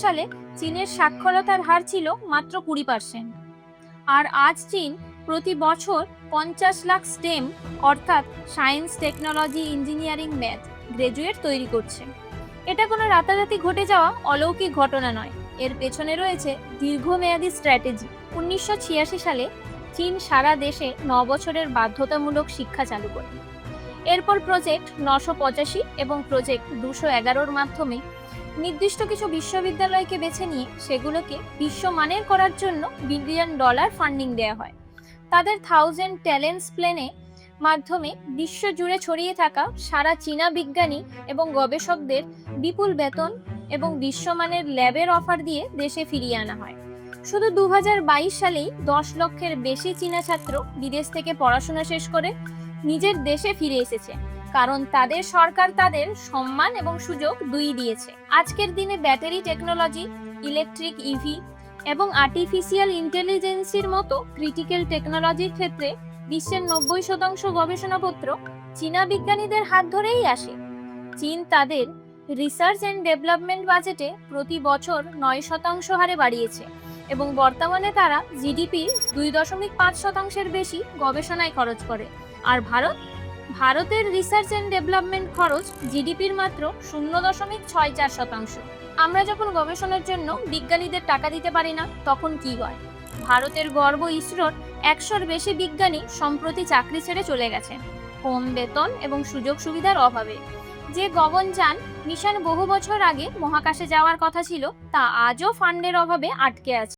সালে চীনের সাক্ষরতার হার ছিল মাত্র 20%। আর আজ চীন প্রতি বছর 50 লাখ স্টেম অর্থাৎ science, technology, engineering, math graduate তৈরি করছে। এটা কোনো রাতারাতি ঘটে যাওয়া অলৌকিক ঘটনা নয়, এর পেছনে রয়েছে দীর্ঘমেয়াদী স্ট্র্যাটেজি। 1986 সালে চীন সারা দেশে 9 বছরের বাধ্যতামূলক শিক্ষা চালু করে। এরপর প্রজেক্ট 985 এবং প্রজেক্ট 211-র মাধ্যমে নির্দিষ্ট কিছু বিশ্ববিদ্যালয়কে বেছে নিয়ে সেগুলোকে বিশ্বমানের করার জন্য $1 বিলিয়ন ফান্ডিং দেওয়া হয়। তাদের 1000 ট্যালেন্টস প্ল্যানে মাধ্যমে বিশ্বজুড়ে ছড়িয়ে থাকা সারা চীনা বিজ্ঞানী এবং গবেষকদের বিপুল বেতন এবং বিশ্বমানের ল্যাবের অফার দিয়ে দেশে ফিরিয়ে আনা হয়। শুধু 2022 সালেই 10 লক্ষের বেশি চীনা ছাত্র বিদেশ থেকে পড়াশোনা শেষ করে নিজের দেশে ফিরে এসেছে, কারণ তাদের সরকার তাদের সম্মান এবং সুযোগ দুই দিয়েছে। আজকের দিনে ব্যাটারি টেকনোলজি, ইলেকট্রিক ইভি এবং আর্টিফিশিয়াল ইন্টেলিজেন্সের মতো ক্রিটিক্যাল টেকনোলজির ক্ষেত্রে বিশ্বের 90% গবেষণাপত্র চীনা বিজ্ঞানীদের হাত ধরেই আসে। চীন তাদের রিসার্চ অ্যান্ড ডেভেলপমেন্ট বাজেটে প্রতি বছর 9% হারে বাড়িয়েছে এবং বর্তমানে তারা জিডিপির 2.5% বেশি গবেষণায় খরচ করে। আর ভারতের রিসার্চ অ্যান্ড ডেভেলপমেন্ট খরচ জিডিপির মাত্র 0.64%। আমরা যখন গবেষণার জন্য বিজ্ঞানীদের টাকা দিতে পারি না, তখন কি হয়? ভারতের গর্ব ইসরোর 100-র বেশি বিজ্ঞানী সম্প্রতি চাকরি ছেড়ে চলে গেছে কম বেতন এবং সুযোগ সুবিধার অভাবে। যে গগনযান মিশন বহু বছর আগে মহাকাশে যাওয়ার কথা ছিল, তা আজও ফান্ডের অভাবে আটকে আছে।